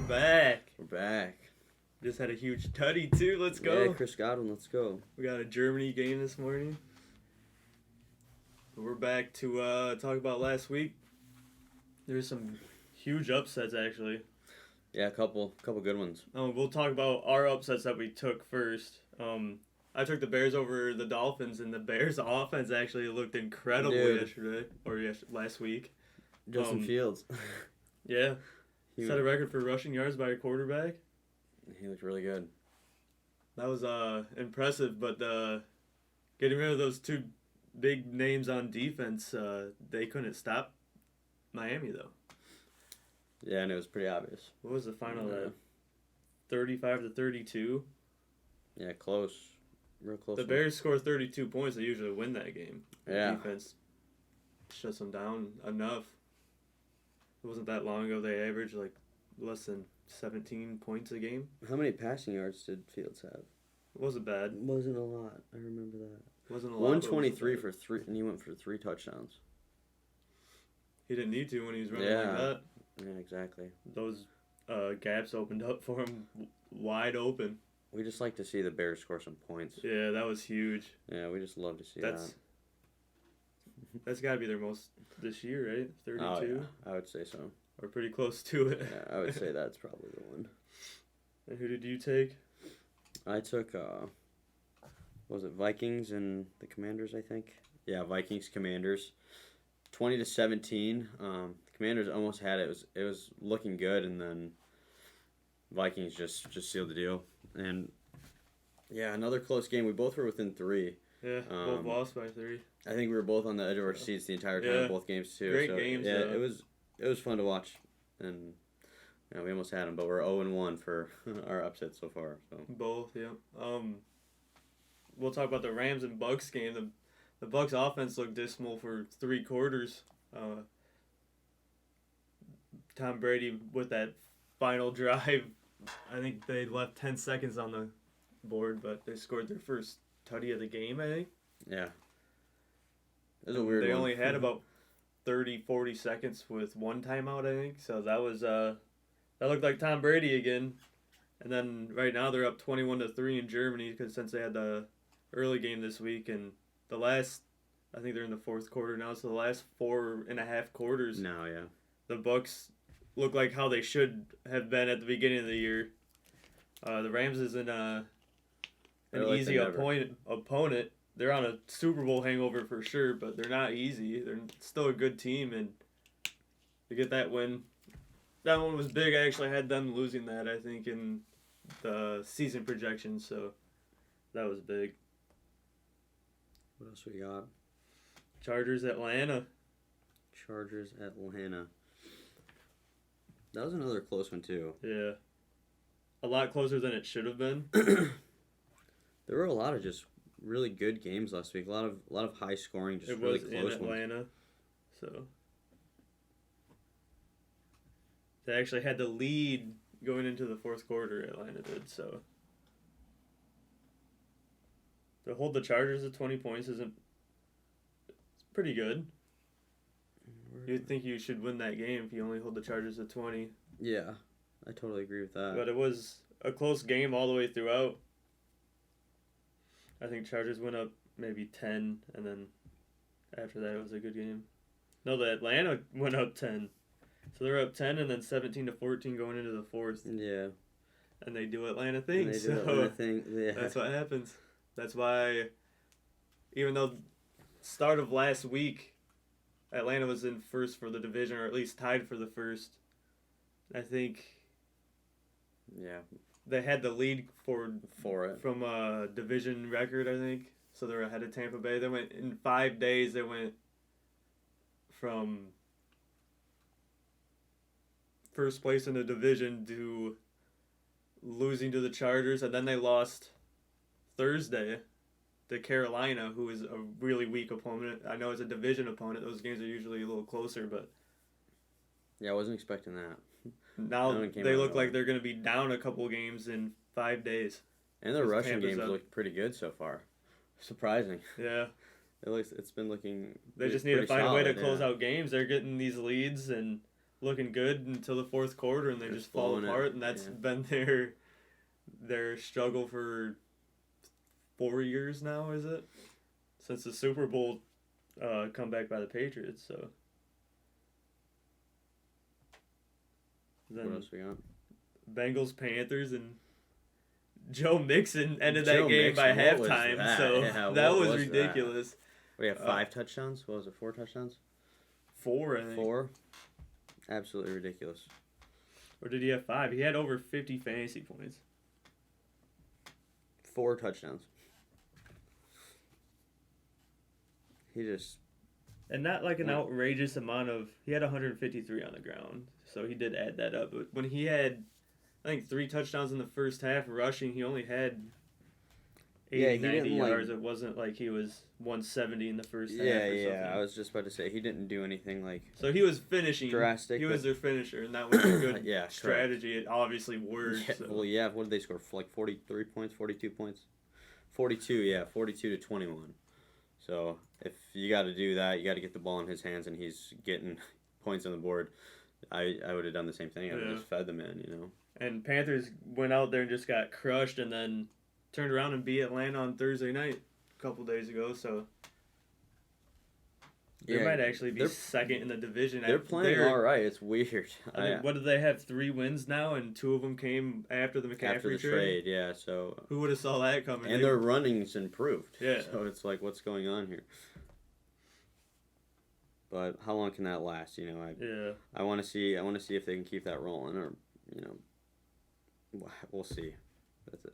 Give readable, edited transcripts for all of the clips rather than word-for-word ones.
back. We're back. Just had a huge tutty too. Let's go. Yeah, Chris Godwin, let's go. We got a Germany game this morning. We're back to talk about last week. There's some huge upsets actually. Yeah, a couple good ones. We'll talk about our upsets that we took first. I took the Bears over the Dolphins, and the Bears' offense actually looked incredible last week. Justin Fields. Yeah. Set a record for rushing yards by a quarterback. He looked really good. That was impressive, but getting rid of those two big names on defense, they couldn't stop Miami though. Yeah, and it was pretty obvious. What was the final? 35-32. Yeah, close. Real close. The Bears score 32 points. They usually win that game. Yeah. The defense shuts them down enough. It wasn't that long ago. They averaged like less than 17 points a game. How many passing yards did Fields have? It wasn't bad. It wasn't a lot. I remember that. Wasn't a lot. 123 for 3, and he went for 3 touchdowns. He didn't need to when he was running like that. Yeah, exactly. Those gaps opened up for him wide open. We just like to see the Bears score some points. Yeah, that was huge. Yeah, we just love to see that. That's got to be their most this year, right? 32? Oh, yeah, I would say so. Or pretty close to it. Yeah, I would say that's probably the one. And who did you take? I took, was it Vikings and the Commanders, I think? Yeah, Vikings, Commanders. 20-17. The Commanders almost had it. It was looking good, and then Vikings just sealed the deal. And, yeah, another close game. We both were within 3. Yeah, both lost by 3. I think we were both on the edge of our seats the entire time, both games, too. Great games, yeah, it was fun to watch. And we almost had them, but we're 0-1 for our upset so far. So both, yeah. We'll talk about the Rams and Bucks game. The Bucks offense looked dismal for 3 quarters. Tom Brady with that final drive, I think they left 10 seconds on the board, but they scored their first tutty of the game, I think. Yeah. It was a weird They one. only had about 30-40 seconds with one timeout, I think. So that was that looked like Tom Brady again. And then right now they're up 21-3 in Germany since they had the early game this week, and the last, I think they're in the 4th quarter now. So the last 4.5 quarters, No, yeah. the Bucks look like how they should have been at the beginning of the year. The Rams isn't an easy opponent. They're on a Super Bowl hangover for sure, but they're not easy. They're still a good team, and to get that win, that one was big. I actually had them losing that, I think, in the season projections, so that was big. What else we got? Chargers, Atlanta. That was another close one, too. Yeah. A lot closer than it should have been. There were a lot of just really good games last week. A lot of high scoring, just really close ones. It was in Atlanta, so they actually had the lead going into the 4th quarter. Atlanta did, so to hold the Chargers at 20 points it's pretty good. You'd think you should win that game if you only hold the Chargers at 20. Yeah, I totally agree with that. But it was a close game all the way throughout. I think Chargers went up maybe 10, and then after that it was a good game. No, the Atlanta went up 10. So they're up 10 and then 17-14 going into the 4th. Yeah. And they do Atlanta things. Yeah. That's what happens. That's why, even though start of last week, Atlanta was in first for the division, or at least tied for the first, I think. Yeah. They had the lead for it from a division record, I think. So they're ahead of Tampa Bay. They went in 5 days. They went from first place in the division to losing to the Chargers, and then they lost Thursday to Carolina, who is a really weak opponent. I know it's a division opponent. Those games are usually a little closer, but yeah, I wasn't expecting that. Now they look like they're going to be down a couple games in 5 days. And the rushing games look pretty good so far. Surprising. Yeah. It's been looking. They just need to find a way to close out games. They're getting these leads, and looking good until the fourth quarter, and they just fall apart, and that's been their struggle for 4 years now, is it? Since the Super Bowl comeback by the Patriots, so. Then what else we got? Bengals, Panthers, and Joe Mixon ended that game by halftime, so that was ridiculous. We have 5 touchdowns? What was it, 4 touchdowns? 4, I think. 4? Absolutely ridiculous. Or did he have 5? He had over 50 fantasy points. 4 touchdowns. He just... And not like an outrageous amount of... He had 153 on the ground, so he did add that up. But when he had, I think, 3 touchdowns in the first half rushing, he only had 80, 90 yards. It wasn't like he was 170 in the first half or something. Yeah, I was just about to say, he didn't do anything like... So he was finishing. Drastic. He was their finisher, and that was a good strategy. Correct. It obviously worked. Yeah, so. Well, yeah, what did they score? Like 43 points, 42 points? 42, 42 to 21. So if you got to do that, you got to get the ball in his hands, and he's getting points on the board. I would have done the same thing. I would have just fed them in, you know. And Panthers went out there and just got crushed, and then turned around and beat Atlanta on Thursday night a couple days ago. So they might actually be second in the division. They're playing all right. It's weird. What do they have? 3 wins now, and 2 of them came after the McCaffrey trade. Yeah. So who would have saw that coming? And their running's improved. Yeah. So it's like, what's going on here? But how long can that last? You know, I want to see. I want to see if they can keep that rolling, or you know, we'll see.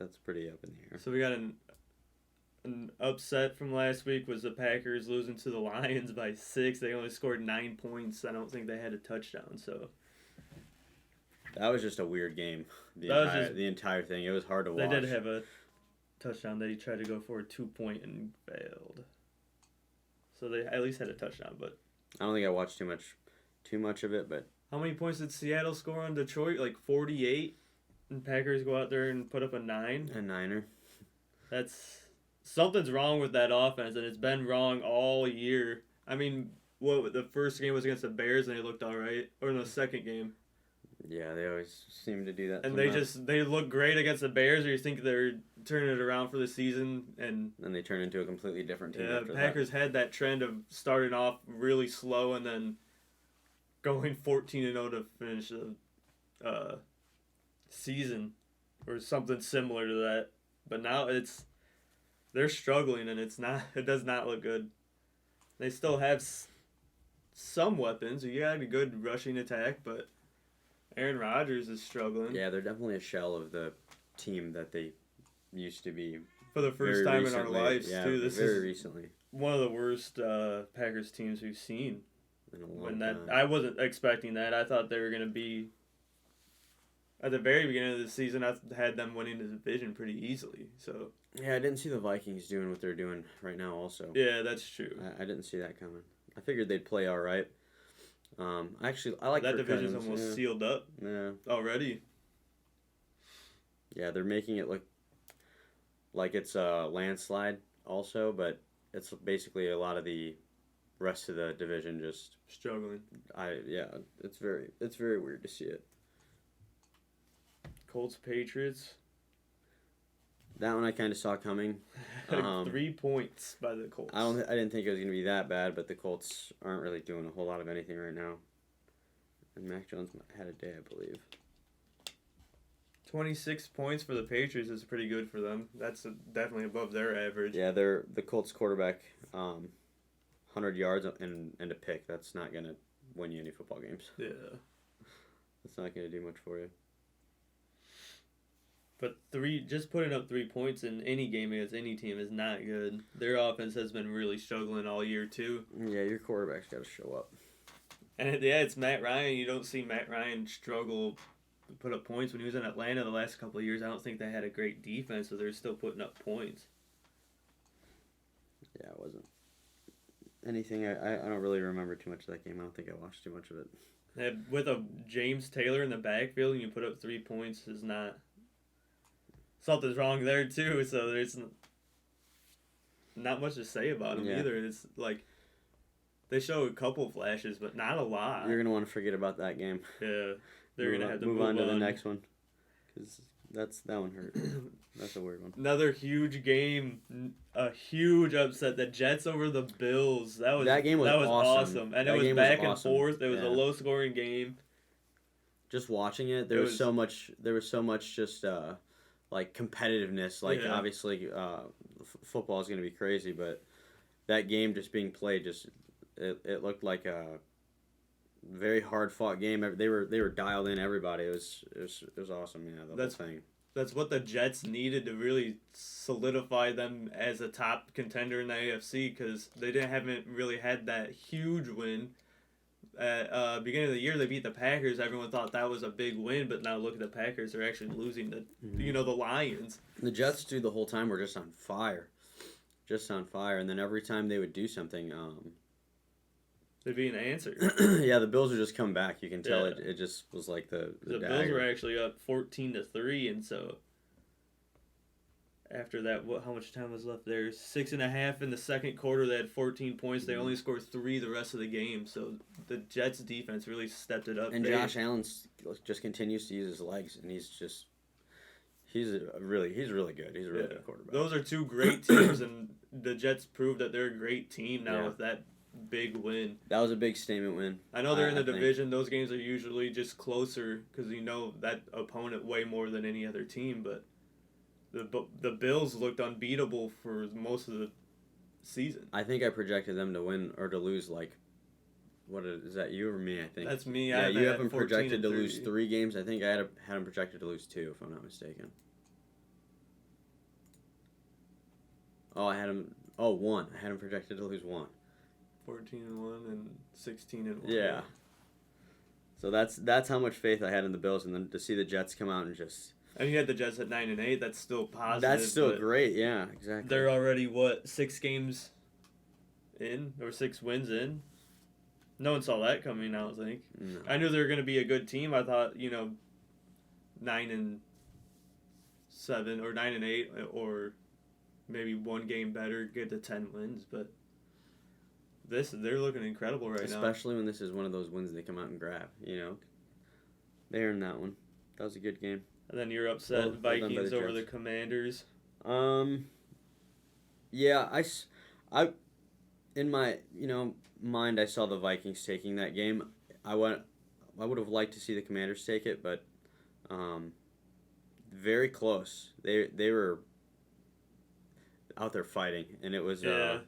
That's pretty up in the air. So we got an upset from last week was the Packers losing to the Lions by 6. They only scored 9 points. I don't think they had a touchdown. So that was just a weird game. The entire thing. It was hard to watch. They did have a touchdown that he tried to go for a 2-point and failed. So they at least had a touchdown, but I don't think I watched too much of it. But how many points did Seattle score on Detroit? Like 48. And Packers go out there and put up a 9. A 9er. That's something's wrong with that offense, and it's been wrong all year. I mean, the first game was against the Bears, and they looked all right. Or in the second game. Yeah, they always seem to do that. And they look great against the Bears, or you think they're turning it around for the season, and then they turn into a completely different team. Yeah, Packers had that trend of starting off really slow and then going 14-0 to finish the season, or something similar to that. But now they're struggling, and it does not look good. They still have some weapons. You got a good rushing attack, but Aaron Rodgers is struggling. Yeah, they're definitely a shell of the team that they used to be. For the first time in our lives, too. This is recently one of the worst Packers teams we've seen. In a long time. I wasn't expecting that. I thought they were going to be... At the very beginning of the season, I had them winning the division pretty easily. So yeah, I didn't see the Vikings doing what they're doing right now also. Yeah, that's true. I didn't see that coming. I figured they'd play all right. Actually, I like that Kirk division's Cousins. almost sealed up. Yeah. Already. Yeah, they're making it look like it's a landslide also, but it's basically a lot of the rest of the division just struggling. It's very weird to see it. Colts, Patriots. That one I kind of saw coming. 3 points by the Colts. I didn't think it was going to be that bad, but the Colts aren't really doing a whole lot of anything right now. And Mac Jones had a day, I believe. 26 points for the Patriots is pretty good for them. That's definitely above their average. Yeah, the Colts quarterback, 100 yards and a pick. That's not going to win you any football games. Yeah. That's not going to do much for you. But just putting up 3 points in any game against any team is not good. Their offense has been really struggling all year, too. Yeah, your quarterback's got to show up. And, it's Matt Ryan. You don't see Matt Ryan struggle to put up points. When he was in Atlanta the last couple of years, I don't think they had a great defense, so they're still putting up points. Yeah, it wasn't anything. I don't really remember too much of that game. I don't think I watched too much of it. And with a James Taylor in the backfield and you put up 3 points is not... Something's wrong there, too, so there's not much to say about him either. It's like They show a couple flashes, but not a lot. You're gonna want to forget about that game. Yeah, they're gonna have to move on to the next one, because that one hurt. That's a weird one. Another huge game, a huge upset. The Jets over the Bills. That game was awesome. And it was back and forth. It was a low scoring game. Just watching it, there was so much just like competitiveness. Like obviously, football is gonna be crazy, but that game just being played, it looked like a very hard fought game. They were dialed in. Everybody. It was awesome. Yeah, the whole thing. That's what the Jets needed to really solidify them as a top contender in the AFC, because they haven't really had that huge win. At beginning of the year, they beat the Packers. Everyone thought that was a big win, but now look at the Packers. They're actually losing the the Lions. The Jets through the whole time were just on fire. And then every time they would do something, there'd be an answer. Yeah, the Bills would just come back. You can tell it just was like the Bills were actually up 14-3, and so after that, how much time was left there? 6.5 in the second quarter. They had 14 points. They only scored 3 the rest of the game. So the Jets' defense really stepped it up. And Josh Allen just continues to use his legs, and he's really good. He's a really good quarterback. Those are two great teams, and the Jets proved that they're a great team now with that big win. That was a big statement win. I know they're in the division. Those games are usually just closer because you know that opponent way more than any other team, but the Bills looked unbeatable for most of the season. I think I projected them to win or to lose is that you or me? I think that's me. Yeah, you have them projected to lose 3 games. I think I had them projected to lose 2, if I'm not mistaken. Oh, I had them. 1. I had them projected to lose 1. 14-1 and 16-1. Yeah. So that's how much faith I had in the Bills, and then to see the Jets come out and just. And you had the Jets at 9-8. That's still positive. That's still great. Yeah, exactly. They're already 6 games in or 6 wins in. No one saw that coming. I don't think. No. I knew they were going to be a good team. I thought 9-7 or 9-8 or maybe 1 game better, get to 10 wins, but they're looking incredible right now. Especially when this is one of those wins they come out and grab. They earned that one. That was a good game. And then you're upset Vikings over the Commanders. Yeah, I in my mind I saw the Vikings taking that game. I would have liked to see the Commanders take it, but very close. They were out there fighting, and it was there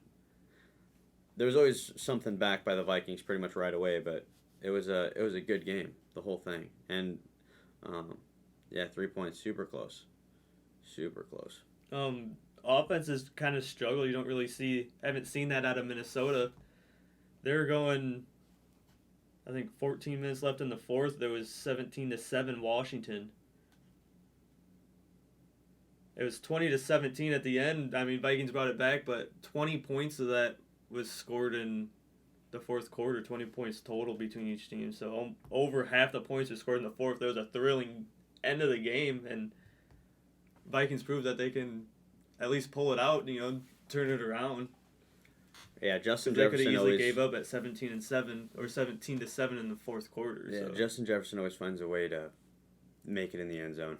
was always something back by the Vikings pretty much right away, but it was a good game, the whole thing, and 3 points, super close. Offenses kind of struggle. You don't really haven't seen that out of Minnesota. They're going, I think 14 minutes left in the fourth. There was 17-7 Washington. It was 20-17 at the end. I mean, Vikings brought it back, but 20 points of that was scored in the fourth quarter. 20 points total between each team. So over half the points were scored in the fourth. There was a thrilling end of the game, and Vikings proved that they can at least pull it out, turn it around. Yeah, Justin Jefferson could have easily gave up at 17-7 or 17-7 in the fourth quarter. Yeah, so. Justin Jefferson always finds a way to make it in the end zone.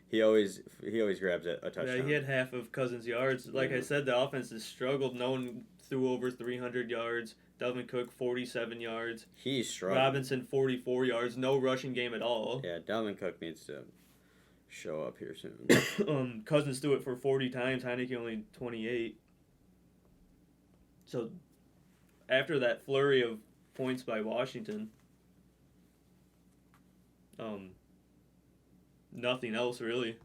He always grabs a touchdown. Yeah, he had half of Cousins' yards. Like I said, the offense has struggled. No one threw over 300 yards. Dalvin Cook 47 yards. He's struggling. Robinson 44 yards. No rushing game at all. Yeah, Dalvin Cook needs to show up here soon. Cousins threw it for 40 times. Heineke only 28. So after that flurry of points by Washington, nothing else really.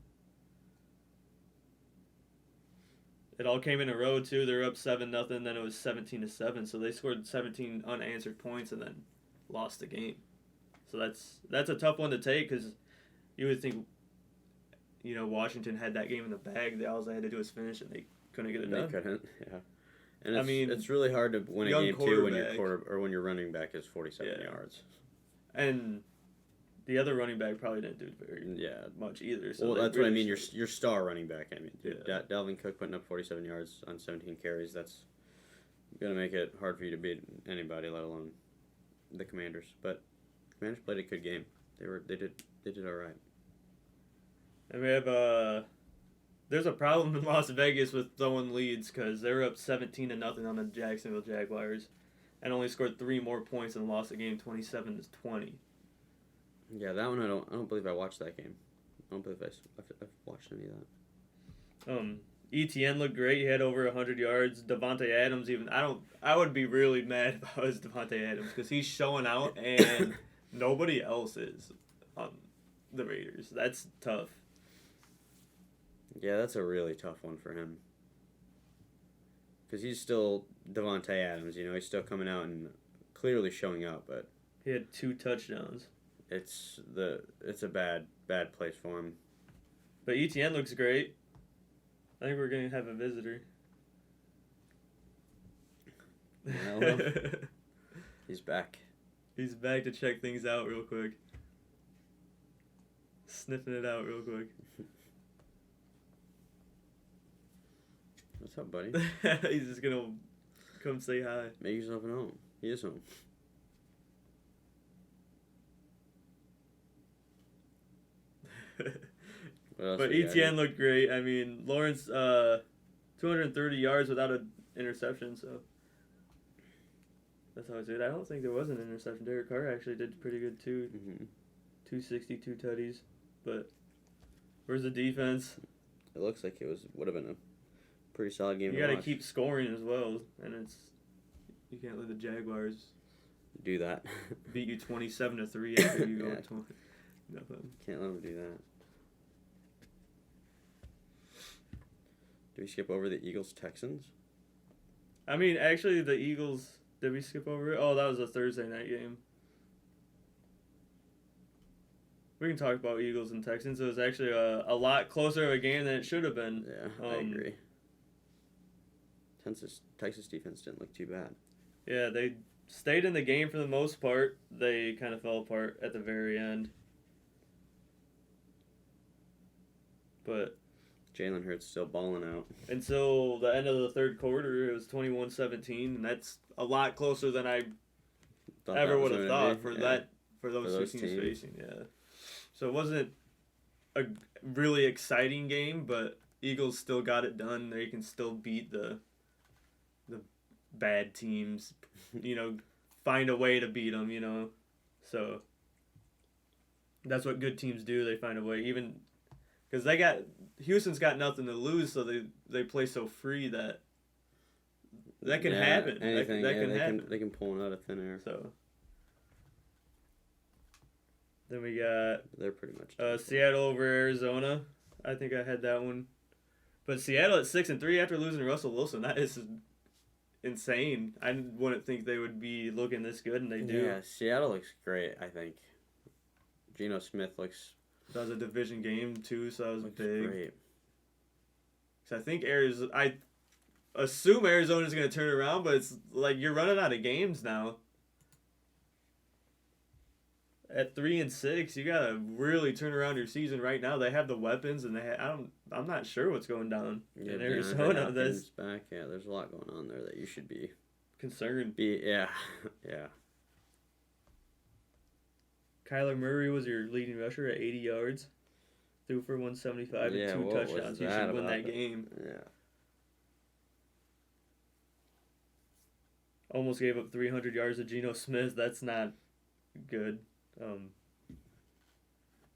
It all came in a row too. They're up 7-0. Then it was 17-7. So they scored 17 unanswered points and then lost the game. So that's a tough one to take because you would think, Washington had that game in the bag. All they had to do was finish, and they couldn't get it done. They couldn't. Yeah. And it's really hard to win a game too when your running back is 47 yards. And the other running back probably didn't do very much either. So that's what I mean. Your star running back. I mean, Dalvin Cook putting up 47 yards on 17 carries. gonna make it hard for you to beat anybody, let alone the Commanders. But the Commanders played a good game. They did all right. And we have there's a problem in Las Vegas with throwing leads because they were up 17-0 on the Jacksonville Jaguars, and only scored 3 more points and lost the game 27-20. Yeah, that one I don't believe I watched that game. I don't believe I've watched any of that. ETN looked great. He had over 100 yards. Devontae Adams even. I would be really mad if I was Devontae Adams because he's showing out and nobody else is on the Raiders. That's tough. Yeah, that's a really tough one for him. Because he's still Devontae Adams, he's still coming out and clearly showing up, but he had 2 touchdowns. It's a bad place for him. But ETN looks great. I think we're going to have a visitor. Well, he's back. He's back to check things out real quick. Sniffing it out real quick. What's up, buddy? He's just going to come say hi. Make yourself at home. He is home. But ETN looked great. I mean, Lawrence, 230 yards without an interception, so that's always good. I don't think there was an interception. Derek Carr actually did pretty good, too. 262 tutties. But where's the defense? It looks like it would have been a pretty solid game. You got to keep scoring as well, and you can't let the Jaguars do that. Beat you 27-3 after you go 20. Nothing. Can't let them do that. Do we skip over the Eagles-Texans? I mean, actually, the Eagles, did we skip over it? Oh, that was a Thursday night game. We can talk about Eagles and Texans. It was actually a lot closer of a game than it should have been. Yeah, I agree. Texas defense didn't look too bad. Yeah, they stayed in the game for the most part. They kind of fell apart at the very end. But Jalen Hurts still balling out. Until the end of the third quarter, it was 21-17, and that's a lot closer than I ever would have thought for those two teams facing. Yeah, so it wasn't a really exciting game, but Eagles still got it done. They can still beat the bad teams, find a way to beat them. So that's what good teams do. They find a way, even. Because Houston's got nothing to lose, so they play so free that can happen. Anything, that can happen. They can pull it out of thin air. So then we got they're pretty much Seattle over Arizona. I think I had that one, but Seattle at 6-3 after losing Russell Wilson. That is insane. I wouldn't think they would be looking this good, and they do. Yeah, Seattle looks great. I think Geno Smith looks. That was a division game too, so that was big. Great. So I think I assume Arizona's going to turn around, but it's like you're running out of games now. At 3-6, you gotta really turn around your season right now. They have the weapons, and I'm not sure what's going down in Arizona. That's back. Yeah, there's a lot going on there that you should be concerned. Yeah. Kyler Murray was your leading rusher at 80 yards. Threw for 175 and 2 touchdowns. He should win that game. Yeah. Almost gave up 300 yards to Geno Smith. That's not good.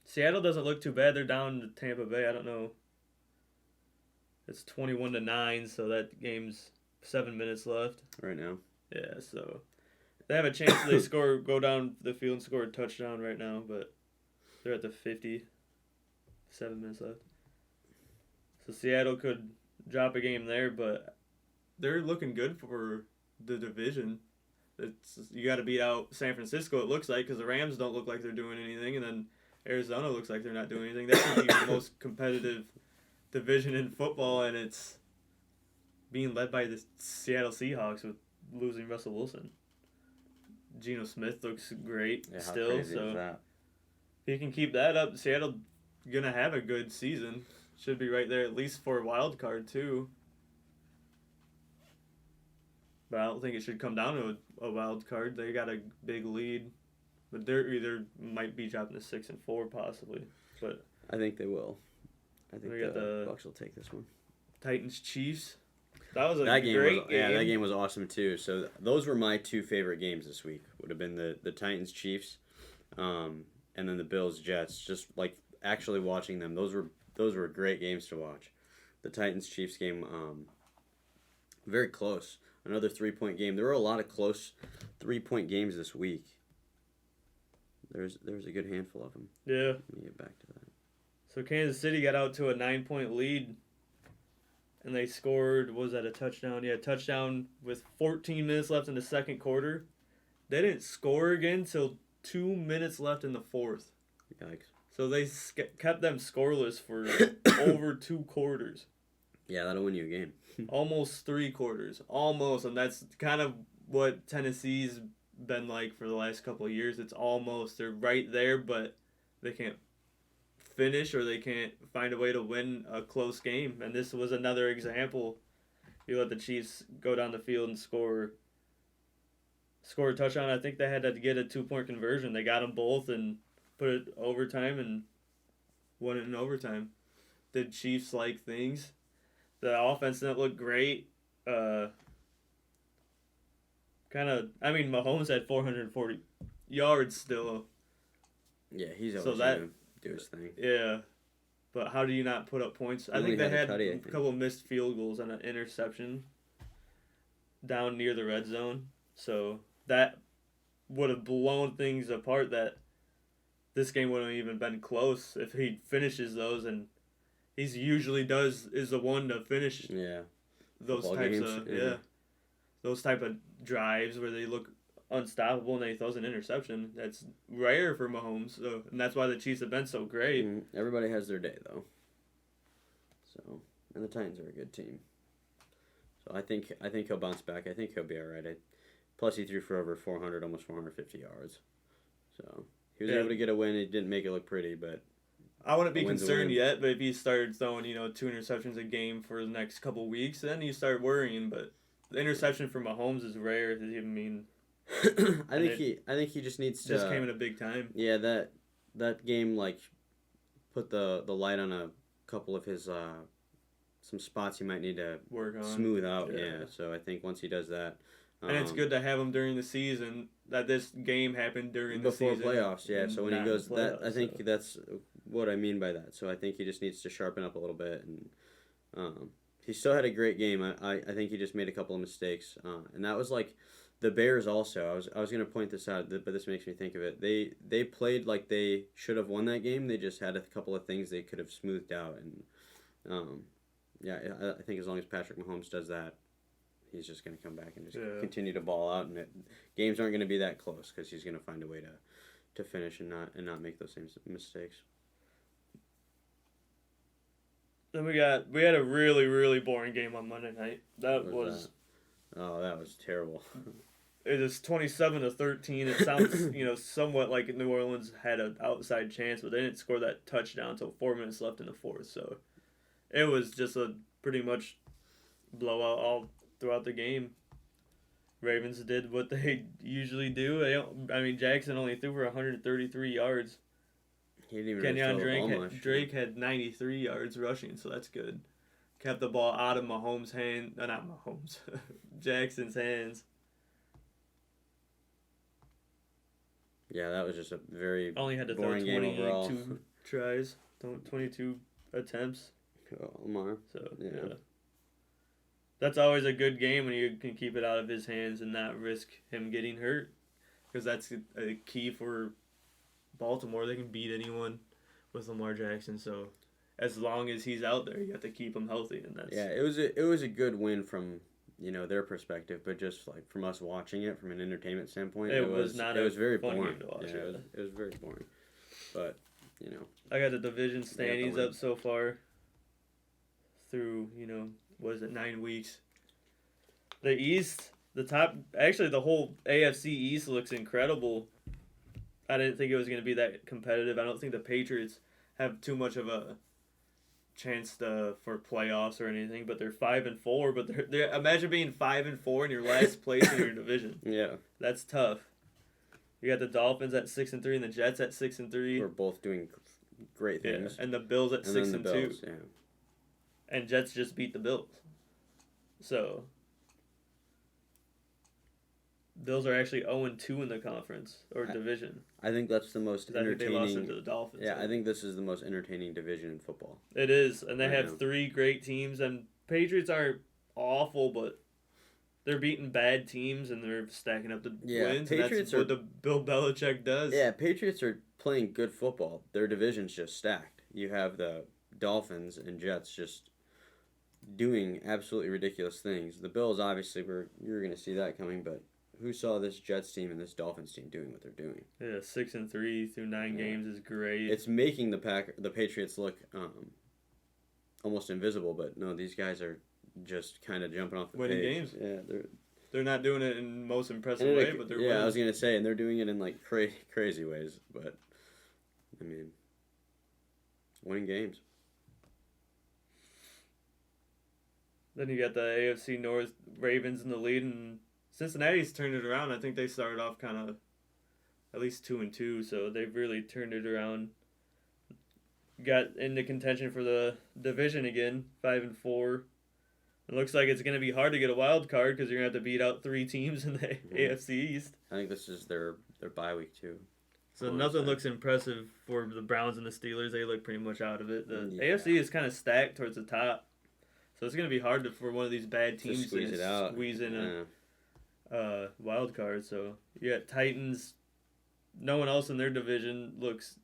Seattle doesn't look too bad. They're down to Tampa Bay. I don't know. It's 21-9, so that game's 7 minutes left. Right now. Yeah, so they have a chance go down the field and score a touchdown right now, but they're at the 50. 7 minutes left. So Seattle could drop a game there, but they're looking good for the division. You got to beat out San Francisco, it looks like, because the Rams don't look like they're doing anything, and then Arizona looks like they're not doing anything. That should be the most competitive division in football, and it's being led by the Seattle Seahawks with losing Russell Wilson. Geno Smith looks great still, so if he can keep that up, Seattle gonna have a good season. Should be right there at least for a wild card too. but I don't think it should come down to a wild card. They got a big lead, but they're either might be dropping to 6-4 possibly. But I think they will. I think we got the Bucks will take this one. Titans Chiefs. That was great game. Yeah, that game was awesome too. So those were my two favorite games this week. Would have been the Titans Chiefs, and then the Bills Jets. Just like actually watching them, those were great games to watch. The Titans Chiefs game, very close. Another 3-point game. There were a lot of close 3-point games this week. There's a good handful of them. Yeah. Let me get back to that. So Kansas City got out to a 9-point lead. And they scored, was that a touchdown? Yeah, touchdown with 14 minutes left in the second quarter. They didn't score again until 2 minutes left in the fourth. Yikes. So they kept them scoreless for over 2 quarters. Yeah, that'll win you a game. Almost 3 quarters. Almost. And that's kind of what Tennessee's been like for the last couple of years. It's almost. They're right there, but they can't finish or they can't find a way to win a close game. And this was another example. You let the Chiefs go down the field and score a touchdown. I think they had to get a 2-point conversion. They got them both and put it overtime and won it in overtime. Did Chiefs like things? The offense didn't look great. Mahomes had 440 yards still. Yeah, he's always going to do his thing. Yeah. But how do you not put up points? I think they had a couple of missed field goals and an interception down near the red zone. So that would have blown things apart, that this game wouldn't have even been close if he finishes those, and he's usually is the one to finish those types of those type of drives where they look unstoppable and then he throws an interception. That's rare for Mahomes, and that's why the Chiefs have been so great. Everybody has their day though. So, and the Titans are a good team. So I think he'll bounce back. I think he'll be all right. Plus he threw for over 400, almost 450 yards. So he was able to get a win. It didn't make it look pretty, but I wouldn't be concerned yet. But if he started throwing 2 interceptions a game for the next couple weeks, then you start worrying. But the interception from Mahomes is rare. I think he just needs to. Just came in a big time. Yeah, that game put the light on a couple of his some spots he might need to work on, smooth out. Yeah, so I think once he does that, and it's good to have him during the season. That this game happened during the season before playoffs. Yeah, so when he goes, I think that's what I mean by that. So I think he just needs to sharpen up a little bit, and he still had a great game. I think he just made a couple of mistakes, and that was like the Bears also. I was gonna point this out, but this makes me think of it. They played like they should have won that game. They just had a couple of things they could have smoothed out, and I think as long as Patrick Mahomes does that, he's just gonna come back and just continue to ball out, and games aren't gonna be that close because he's gonna find a way to finish and not make those same mistakes. Then we had a really, really boring game on Monday night. That was terrible. It was 27-13. It sounds somewhat like New Orleans had an outside chance, but they didn't score that touchdown until 4 minutes left in the fourth. So it was just a pretty much blowout all throughout the game. Ravens did what they usually do. Jackson only threw for 133 yards. He didn't even Kenyon Drake had 93 yards rushing, so that's good. Kept the ball out of Jackson's hands. Yeah, that was just a very only had to throw 22 tries, 22 attempts. Lamar. So yeah. That's always a good game when you can keep it out of his hands and not risk him getting hurt, because that's a key for Baltimore. They can beat anyone with Lamar Jackson. So as long as he's out there, you have to keep him healthy, and that's it was a good win from their perspective, but just like from us watching it from an entertainment standpoint, it was very boring. Game to watch, it was very boring. But I got the division standings up so far through 9 weeks. The East, the whole AFC East looks incredible. I didn't think it was going to be that competitive. I don't think the Patriots have too much of a chance for playoffs or anything. But they're 5-4. But they're imagine being 5-4 in your last place in your division. Yeah, That's tough. You got the Dolphins at 6-3 and the Jets at 6-3. we're both doing great things. Yeah, and the Bills at And 6-2. then the Bills, yeah. And Jets just beat the Bills. So Bills are actually 0-2 in the conference or division. I think that's the most I think they lost entertaining. to the Dolphins. Yeah, I think this is the most entertaining division in football. It is, and they Right have now. 3 great teams. And Patriots aren't awful, but they're beating bad teams and they're stacking up the wins. Patriots and that's what the Bill Belichick does. Yeah, Patriots are playing good football. Their division's just stacked. You have the Dolphins and Jets just doing absolutely ridiculous things. The Bills, obviously, you're going to see that coming, but who saw this Jets team and this Dolphins team doing what they're doing? Yeah, 6-3 through 9 games is great. It's making the Patriots look almost invisible, but no, these guys are just kind of jumping off the Winning page. games. Yeah, they're not doing it in the most impressive and way, but they're winning. I was going to say, and they're doing it in like crazy ways, but I mean, winning games. Then you got the AFC North Ravens in the lead, and Cincinnati's turned it around. I think they started off kind of at least 2-2, so they've really turned it around. Got into contention for the division again, 5-4. It looks like it's going to be hard to get a wild card because you're going to have to beat out 3 teams in the AFC East. I think this is their bye week too. So nothing looks impressive for the Browns and the Steelers. They look pretty much out of it. The Yeah. AFC is kind of stacked towards the top. So it's going to be hard for one of these bad teams to squeeze it out. Squeeze in a wild card. So you got Titans. No one else in their division looks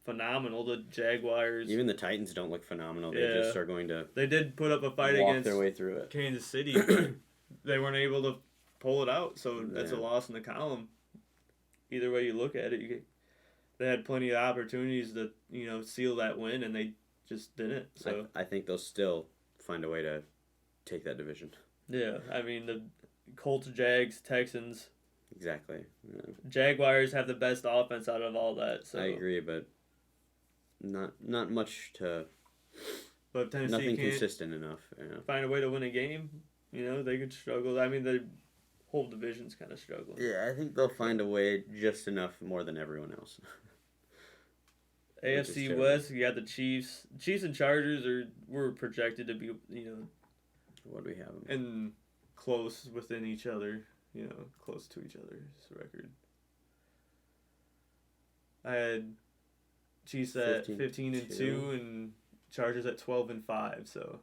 phenomenal. The Jaguars. Even the Titans don't look phenomenal. They Yeah. just are going to They did put up a fight walk against their way through it. Kansas City, but they weren't able to pull it out. So that's a Yeah. loss in the column. Either way you look at it, they had plenty of opportunities to seal that win, and they just didn't. So I think they'll still find a way to take that division. yeah, I mean the Colts, Jags, Texans, Exactly. Yeah. Jaguars have the best offense out of all that. So I agree, but not much to. But if Tennessee Nothing can't consistent enough. Yeah. find a way to win a game, they could struggle. I mean the whole division's kind of struggling. Yeah, I think they'll find a way just enough more than everyone else. AFC terrible. West, you got the Chiefs. Chiefs and Chargers were projected to be, What do we have? and close within each other, close to each other's record. I had Chiefs at 15-2 and Chargers at 12-5, so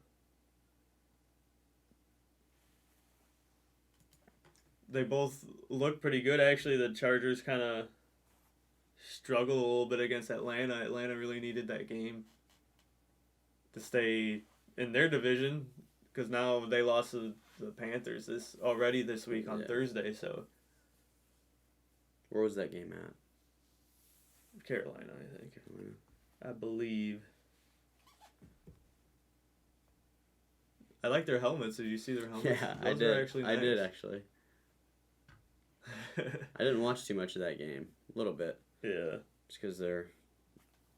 they both look pretty good. Actually, the Chargers kind of struggled a little bit against Atlanta. Atlanta really needed that game to stay in their division because now they lost to the Panthers this week on Thursday. So Where was that game at? Carolina, I think. Carolina. I believe. I like their helmets. Did you see their helmets? Yeah, Those I did. Are actually I nice. did actually. I didn't watch too much of that game. A little bit. Yeah. Just because they're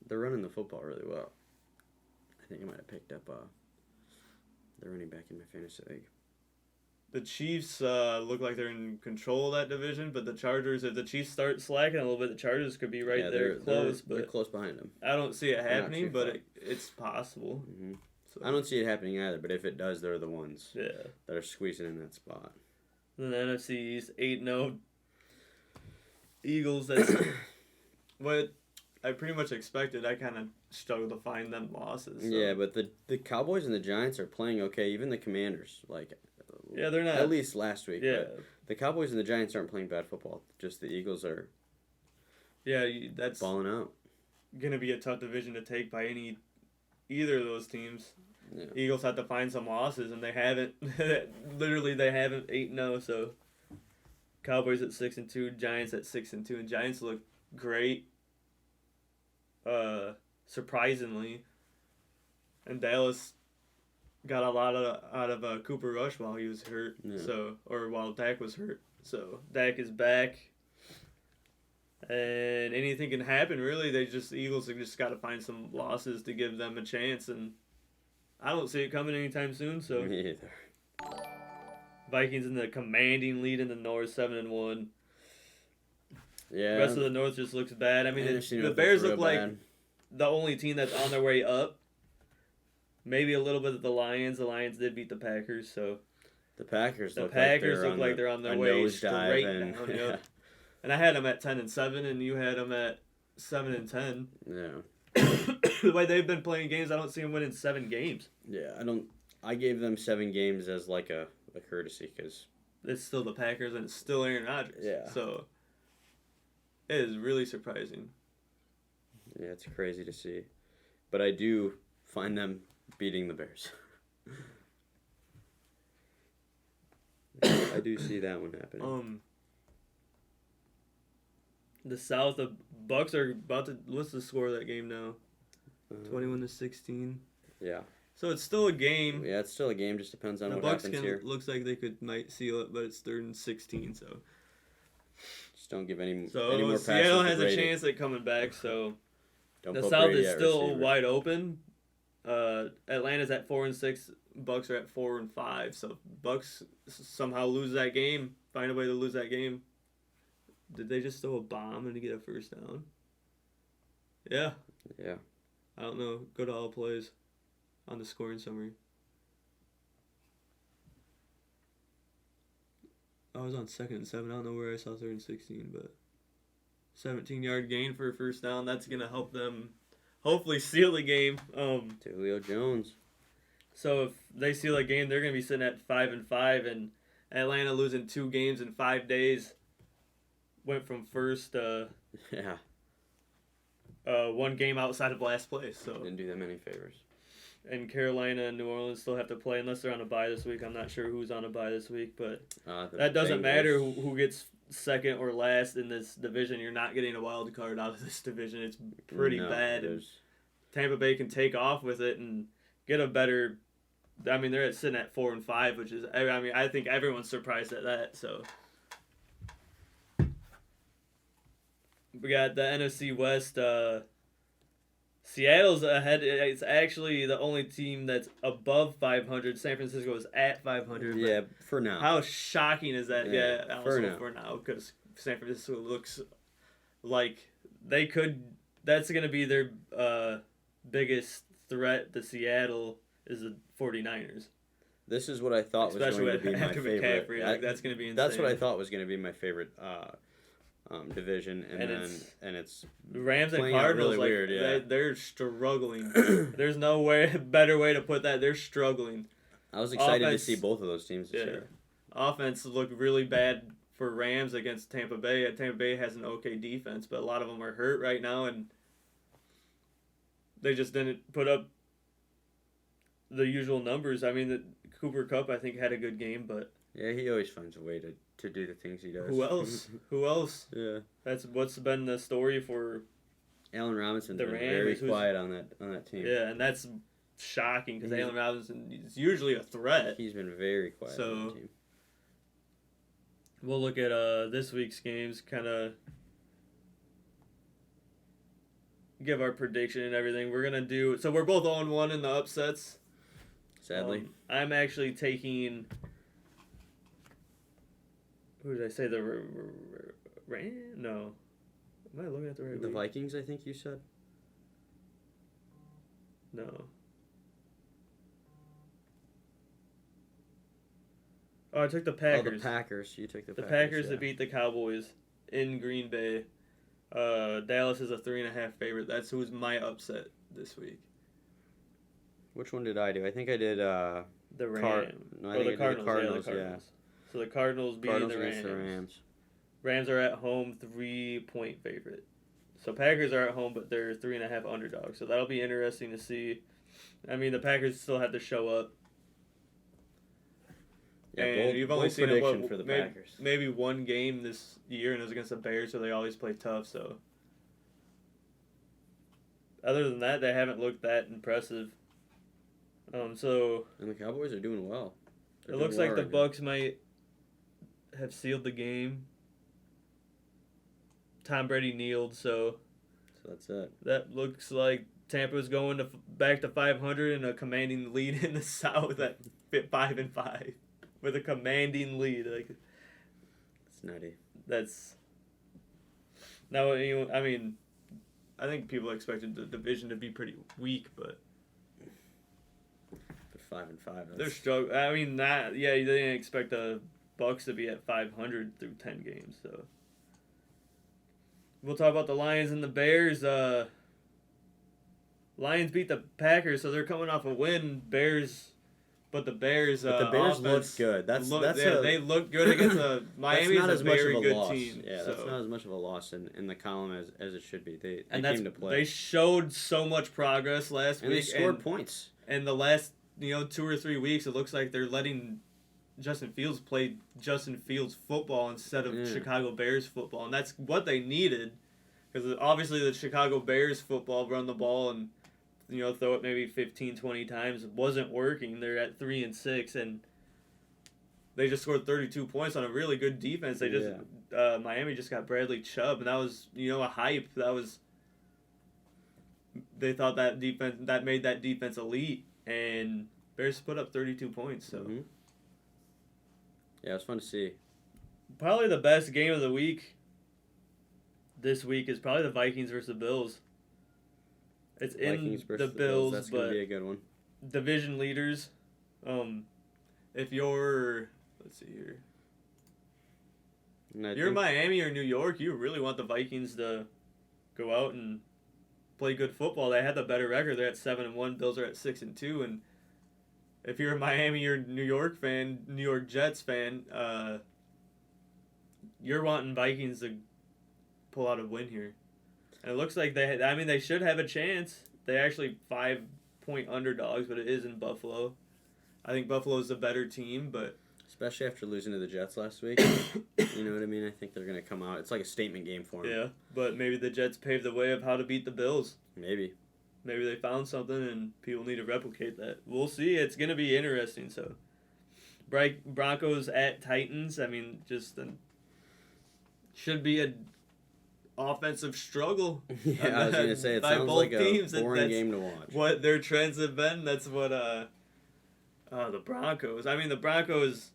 running the football really well. I think I might have picked up the running back in my fantasy league. The Chiefs look like they're in control of that division, but the Chargers, if the Chiefs start slacking a little bit, the Chargers could be right there close. They're But close behind them. I don't see it They're not happening, too but far. it's possible. Hmm So, I don't see it happening either, but if it does, they're the ones Yeah. that are squeezing in that spot. Then the NFC East 8-0 Eagles. That's what I pretty much expected. I kind of struggled to find them losses. So. Yeah, but the Cowboys and the Giants are playing okay. Even the Commanders, Yeah, they're not. at least last week. Yeah. But the Cowboys and the Giants aren't playing bad football. Just the Eagles are Yeah, that's balling out. gonna be a tough division to take by either of those teams. Yeah. Eagles have to find some losses, and they haven't. Literally, they haven't 8-0. So, Cowboys at 6-2, Giants at 6-2, and Giants look great. Surprisingly, and Dallas got a lot out of Cooper Rush while he was hurt. Yeah. So, or while Dak was hurt. So Dak is back. And anything can happen, really. The Eagles have just got to find some losses to give them a chance, and I don't see it coming anytime soon. So Me either. Vikings in the commanding lead in the North, 7-1. Yeah. The rest of the North just looks bad. I mean, NFC the North Bears looks look real like bad. the only team that's on their way up. Maybe a little bit of the Lions. The Lions did beat the Packers, so The Packers the look Packers like look like they're on their way nosedive straight and down. Yep. And I had them at 10-7, and you had them at 7-10. yeah. The way they've been playing games, I don't see them winning 7 games. Yeah, I gave them 7 games as like a courtesy because It's still the Packers, and it's still Aaron Rodgers. Yeah. So it is really surprising. yeah, it's crazy to see, but I do find them beating the Bears. I do see that one happening. The South, the Bucks are about to. What's the score of that game now? 21-16. Yeah. So it's still a game. Yeah, it's still a game. Just depends on The what Bucks happens here. looks like they might seal it, but it's 3rd and 16. So Just don't give any more passes. Seattle to has a Brady. chance at coming back. So Don't the put South Brady is at still receiver. wide open. Atlanta's at 4-6. Bucks are at 4-5. So Bucks somehow lose that game. Find a way to lose that game. Did they just throw a bomb and get a first down? Yeah. Yeah. I don't know. Go to all plays on the scoring summary. I was on 2nd and 7. I don't know where I saw 3rd and 16, but 17-yard gain for a first down. That's gonna help them hopefully seal the game. Julio Jones. So if they seal a game, they're gonna be sitting at 5-5, and Atlanta losing 2 games in 5 days. Went from first Yeah. 1 game outside of last place. So Didn't do them any favors. and Carolina and New Orleans still have to play unless they're on a bye this week. I'm not sure who's on a bye this week, but The that doesn't Bengals. matter who gets second or last in this division. You're not getting a wild card out of this division. It's pretty No, bad. And there's- Tampa Bay can take off with it and get a better. I mean, they're sitting at 4-5, which is. I mean, I think everyone's surprised at that. So we got the NFC West. Seattle's ahead. It's actually the only team that's above 500. San Francisco is at 500. Yeah, for now. How shocking is that? Yeah, Yeah, for also now. for now, because San Francisco looks like they could. That's going to be their biggest threat to Seattle is the 49ers. This is what I thought was Especially going to be my after favorite. McCaffrey. Like, that's going to be insane. That's what I thought was going to be my favorite division, and it's The Rams and playing out Cardinals, really like, weird, yeah. they're struggling. There's no better way to put that. They're struggling. I was excited Offense- to see both of those teams this year. Offense looked really bad for Rams against Tampa Bay. Tampa Bay has an okay defense, but a lot of them are hurt right now, and they just didn't put up the usual numbers. I mean, Cooper Kupp, I think, had a good game, but Yeah, he always finds a way to do the things he does. who else? Who else? Yeah. That's what's been the story for. Allen Robinson's The been Rams, very who's- quiet on that team. Yeah, and that's shocking because He's- Allen Robinson is usually a threat. He's been very quiet on So- that team. We'll look at this week's games, kind of give our prediction and everything. We're gonna do so. We're both on one in the upsets. Sadly. I'm actually taking. Who did I say? The Ram? No. Am I looking at the right The week? Vikings, I think you said. No. Oh, I took the Packers. Oh, the Packers. You took the The Packers. Packers to beat the Cowboys in Green Bay. Dallas is a 3.5 favorite. That's who's my upset this week. Which one did I do? I think I did. The Rams. No, I Oh, think the I did Cardinals. the Cardinals. Yeah, the Cardinals. So the Cardinals beating Cardinals the against Rams. the Rams. Rams are at home, 3-point favorite. So Packers are at home, but they're 3.5 underdogs. So that'll be interesting to see. I mean, the Packers still have to show up. Yeah, And bold, you've only bold seen prediction for the Packers. maybe one game this year, and it was against the Bears, so they always play tough. So other than that, they haven't looked that impressive. So And the Cowboys are doing well. They're it doing looks well like the right now. Bucks might have sealed the game. Tom Brady kneeled, so So that's it. that looks like Tampa's going to back to 500 and a commanding lead in the South at 5-5 with a commanding lead. Like, it's nutty. That's now. I mean, I think people expected the division to be pretty weak, but 5-5. they're struggling. I mean, they didn't expect the Bucks to be at 500 through 10 games. So we'll talk about the Lions and the Bears. Lions beat the Packers, so they're coming off a win. But the Bears look good. They look good against the Miami. Is a very good loss. team. Yeah, so. That's not as much of a loss in the column as it should be. They came to play. They showed so much progress last week. And they scored points. And the last 2 or 3 weeks, it looks like they're letting Justin Fields play Justin Fields football instead of Chicago Bears football, and that's what they needed. Because obviously the Chicago Bears football, run the ball and throw it maybe 15, 20 times, wasn't working. They're at 3-6, and they just scored 32 points on a really good defense. They just Miami just got Bradley Chubb, and that was a hype. They thought that defense that made that defense elite, and Bears put up 32 points. So yeah, it was fun to see. Probably the best game of the week this week is probably the Vikings versus the Bills. It's Vikings in the Bills, that's but gonna be a good one. Division leaders. If you're, let's see here. You're Miami or New York, you really want the Vikings to go out and play good football. They had the better record. They're at 7-1. Bills are at 6-2. And if you're a Miami or New York fan, New York Jets fan, you're wanting Vikings to pull out a win here. And it looks like they should have a chance. They actually 5-point underdogs, but it is in Buffalo. I think Buffalo's a better team, but especially after losing to the Jets last week. You know what I mean? I think they're going to come out. It's like a statement game for them. Yeah, but maybe the Jets paved the way of how to beat the Bills. Maybe they found something and people need to replicate that. We'll see. It's going to be interesting. So, Broncos at Titans. I mean, should be a offensive struggle. Yeah, I was going to say, it sounds like a boring game to watch. What their trends have been. That's what the Broncos. I mean, the Broncos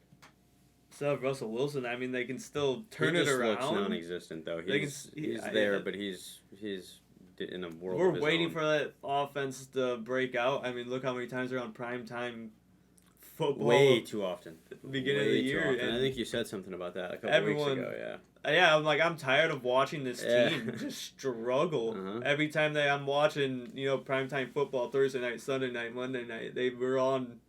still have Russell Wilson. I mean, they can still turn it around. He just looks non-existent, though. He's there, but he's in a world We're of his waiting own. for that offense to break out. I mean, look how many times they're on primetime football. Way too often. Beginning of the year. And I think you said something about that a couple weeks ago, yeah. Yeah, I'm tired of watching this team just struggle. Every time I'm watching, primetime football, Thursday night, Sunday night, Monday night, they were on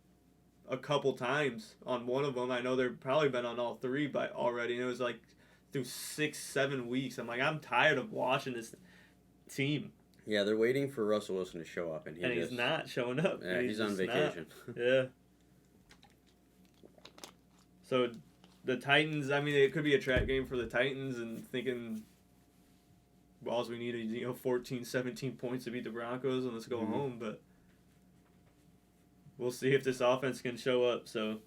a couple times on one of them. I know they've probably been on all three already, and it was like through 6-7 weeks. I'm tired of watching this team. Yeah, they're waiting for Russell Wilson to show up, and he's not showing up. Yeah, he's on vacation. Yeah. So the Titans, I mean, it could be a trap game for the Titans, and thinking, well, we need is 14, 17 points to beat the Broncos, and let's go home. But we'll see if this offense can show up. So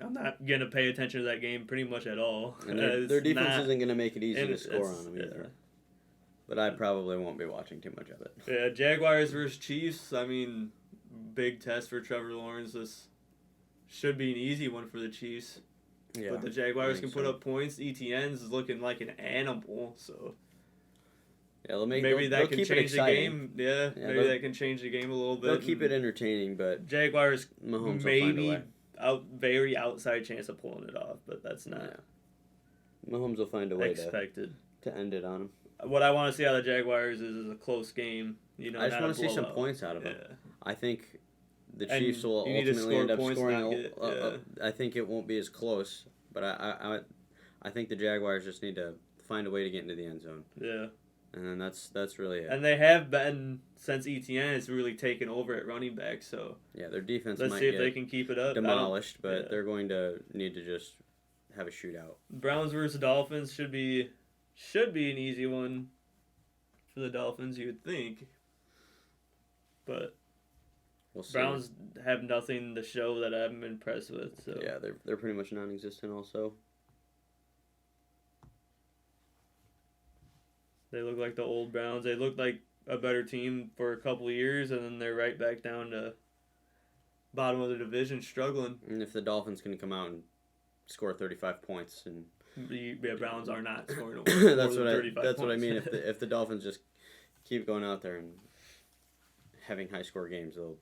I'm not going to pay attention to that game pretty much at all. And their defense isn't going to make it easy to score on them either. Yeah. But I probably won't be watching too much of it. Yeah, Jaguars versus Chiefs. I mean, big test for Trevor Lawrence. This should be an easy one for the Chiefs. Yeah, but the Jaguars can put up points. ETN's looking like an animal, so yeah, maybe that can change the game. Yeah, maybe that can change the game a little bit. They'll keep it entertaining, but Jaguars Mahomes maybe very outside chance of pulling it off, but that's not. Yeah. Mahomes will find a way to end it on him. What I want to see out of the Jaguars is a close game. I just want to see some points out of them. Yeah. I think the Chiefs will ultimately end up scoring. I think it won't be as close, but I think the Jaguars just need to find a way to get into the end zone. Yeah. And then that's really it. And they have been, since ETN has really taken over at running back, so yeah, their defense let's see if they can keep it up. Demolished, but they're going to need to just have a shootout. Browns versus Dolphins should be an easy one for the Dolphins, you would think. But we'll see. Browns have nothing to show that I'm impressed with. So yeah, they're pretty much non-existent also. They look like the old Browns. They look like a better team for a couple of years, and then they're right back down to bottom of the division, struggling. And if the Dolphins can come out and score 35 points, and the Browns are not scoring that's more what than 35 that's what I points. mean. If the Dolphins just keep going out there and having high score games, they'll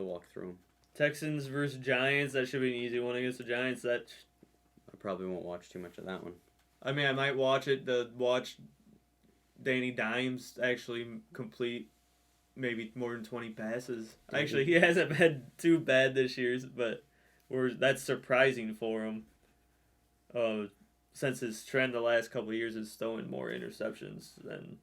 walk through them. Texans versus Giants, that should be an easy one against the Giants. That I probably won't watch too much of that one. I mean, I might watch it to watch Danny Dimes actually complete maybe more than 20 passes. Mm-hmm. Actually, he hasn't been too bad this year, but that's surprising for him. Since his trend the last couple of years is throwing more interceptions than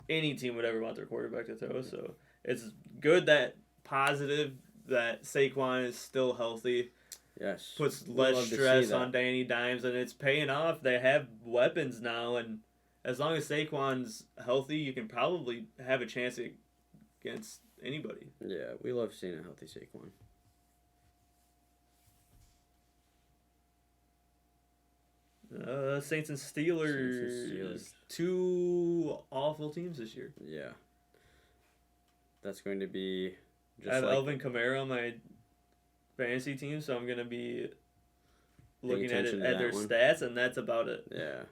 any team would ever want their quarterback to throw. So it's good that positive that Saquon is still healthy. Yes. Puts less stress on Danny Dimes, and it's paying off. They have weapons now, and as long as Saquon's healthy, you can probably have a chance against anybody. Yeah, we love seeing a healthy Saquon. Saints and Steelers. Two awful teams this year. Yeah. That's going to be I have Alvin Kamara on my fantasy team, so I'm going to be looking at their stats, and that's about it. Yeah.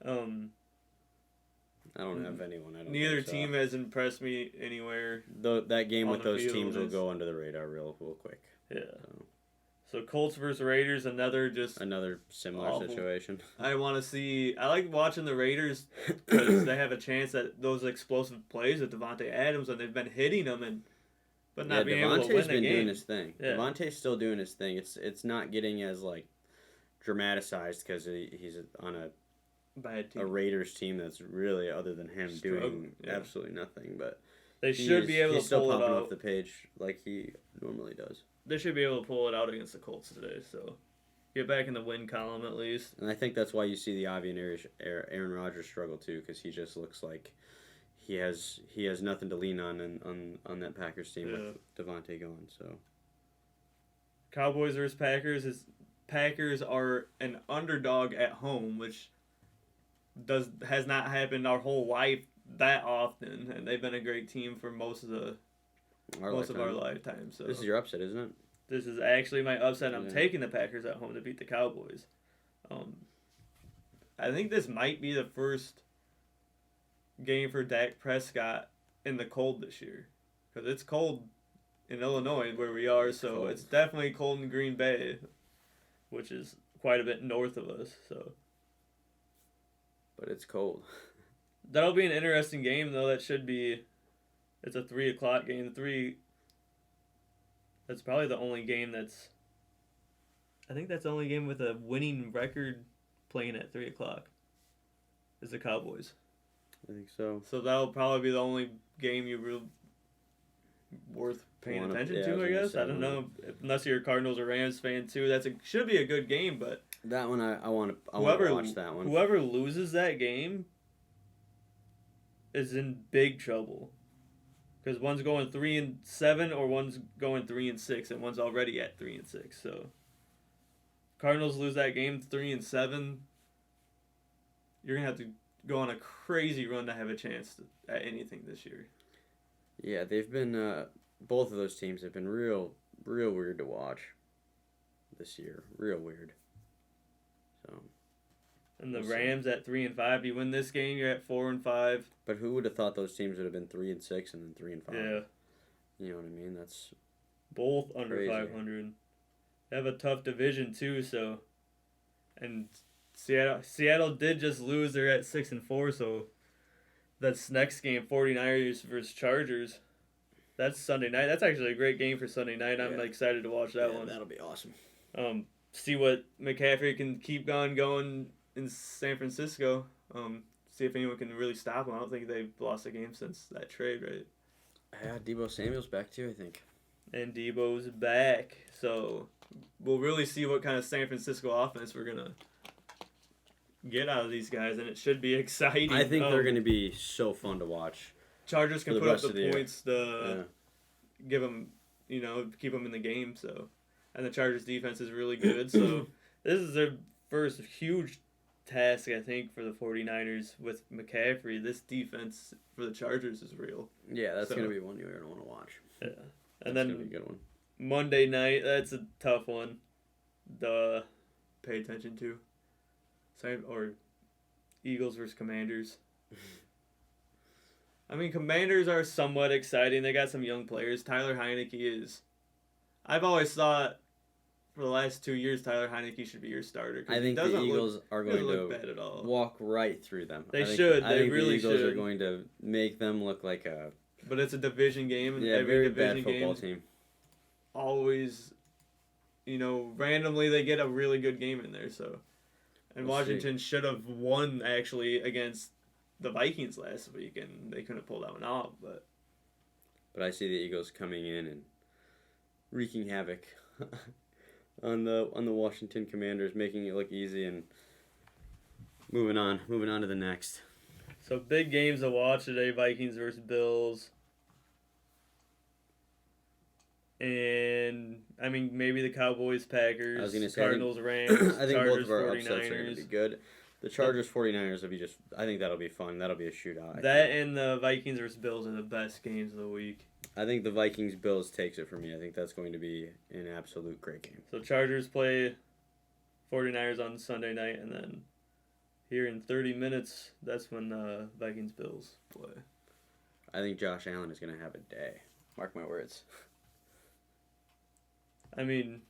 I don't have anyone. Neither team has impressed me anywhere. That game with those teams will go under the radar real quick. Yeah. So Colts versus Raiders, another similar awful situation. I like watching the Raiders because they have a chance at those explosive plays with Devontae Adams, and they've been hitting them but not being able to win the game. Devontae's been doing his thing. Yeah. Devontae's still doing his thing. It's not getting as dramatized because he's on a bad team. A Raiders team that's really, other than him, doing absolutely nothing. But they should be able to pull it out. He's still popping off the page like he normally does. They should be able to pull it out against the Colts today. So get back in the win column at least. And I think that's why you see the Avi and Aaron Rodgers struggle too, because he just looks like he has nothing to lean on that Packers team with Devontae going. So Cowboys versus Packers. Packers are an underdog at home, which has not happened our whole life that often, and they've been a great team for most of our lifetime. So this is your upset, isn't it? This is actually my upset. I'm taking the Packers at home to beat the Cowboys. I think this might be the first game for Dak Prescott in the cold this year, because it's cold in Illinois where we are, so it's definitely cold in Green Bay, which is quite a bit north of us. So, but it's cold. That'll be an interesting game, though. It's a 3:00 game. That's probably the only game I think that's the only game with a winning record playing at 3:00 is the Cowboys. I think so. So that'll probably be the only game worth paying attention to, I guess. I don't know. Unless you're a Cardinals or Rams fan, too. Should be a good game, but... That one, I want to watch that one. Whoever loses that game is in big trouble. Because one's going 3-7 or one's going 3-6, and one's already at 3-6. So, Cardinals lose that game 3-7. You're gonna have to go on a crazy run to have a chance at anything this year. Yeah, they've been. Both of those teams have been real weird to watch this year. Real weird. So. And the Rams at 3-5. You win this game, you're at 4-5. But who would have thought those teams would have been 3-6 and then 3-5? Yeah. You know what I mean? That's both under crazy. 500. They have a tough division too. So, and Seattle did just lose. They're at 6-4. So, that's next game, 49ers versus Chargers. That's Sunday night. That's actually a great game for Sunday night. I'm excited to watch that one. That'll be awesome. See what McCaffrey can keep on going in San Francisco. See if anyone can really stop him. I don't think they've lost a game since that trade, right? Yeah, Deebo Samuel's back too, I think. And Deebo's back. So we'll really see what kind of San Francisco offense we're going to get out of these guys, and it should be exciting. I think they're going to be so fun to watch. Chargers can put up the points to give them, keep them in the game. So, and the Chargers defense is really good. So this is their first huge task, I think, for the 49ers with McCaffrey. This defense for the Chargers is real. Yeah, that's So- going to be one you're going to want to watch. Yeah. And That's then going to be a good one. Monday night, that's a tough one to pay attention to. Same, or Eagles versus Commanders. I mean, Commanders are somewhat exciting. They got some young players. Tyler Heineke is... I've always thought for the last 2 years, Tyler Heineke should be your starter. 'Cause I think the Eagles are going look to bad at all. walk right through them. They I think, should. I They think really the Eagles are should. going to make them look like a But it's a division game, and every very division bad football game team. always, randomly they get a really good game in there. So, and We'll Washington should have won actually against the Vikings last week, and they couldn't pull that one off. But But I see the Eagles coming in and wreaking havoc on the Washington Commanders, making it look easy and moving on to the next. so big games to watch today: Vikings versus Bills. And I mean, maybe the Cowboys, Packers, I was gonna say, Cardinals, Rams, I think Chargers, both of our 49ers. upsets are going to be good. The Chargers 49ers will be just. I think that'll be fun. That'll be a shootout. That and the Vikings versus Bills are the best games of the week. I think the Vikings Bills takes it for me. I think that's going to be an absolute great game. So Chargers play 49ers on Sunday night, and then here in 30 minutes, that's when the Vikings Bills play. I think Josh Allen is going to have a day. Mark my words. I mean,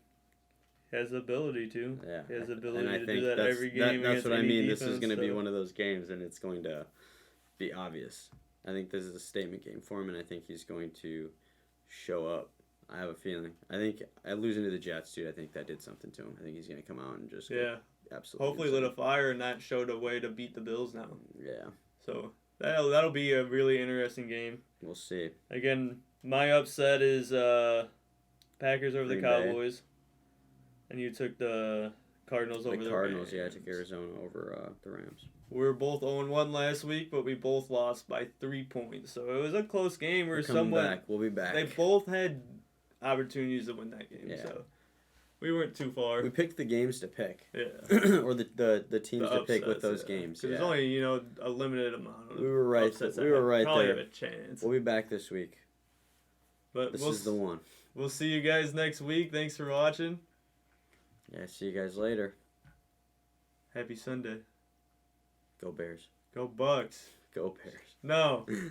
he has the ability to. Yeah, He has the and ability I to think do that that's, every game. that's against what I any mean. This is defense, going to be so- one of those games, and it's going to be obvious. I think this is a statement game for him, and I think he's going to show up. I have a feeling. I think losing to the Jets, dude. I think that did something to him. I think he's going to come out and just Yeah. absolutely. Hopefully lit a fire and not showed a way to beat the Bills now. Yeah, So that'll be a really interesting game. we'll see. Again, my upset is Packers over Green the Bay. Cowboys, and you took the Cardinals over The the Cardinals, yeah, I Rams. took Arizona over the Rams. We were both 0-1 last week, but we both lost by 3 points. So it was a close game. We're coming back. We'll be back. They both had opportunities to win that game. Yeah. So we weren't too far. We picked the games to pick, Yeah. or the teams The to pick with upsets, those yeah. games. 'Cause Yeah. there's only, a limited amount of We were right. upsets We that were have- right probably there. have a chance. We'll be back this week. But This is the one. We'll see you guys next week. Thanks for watching. Yeah, see you guys later. Happy Sunday. Go Bears. Go Bucks. Go Bears. No.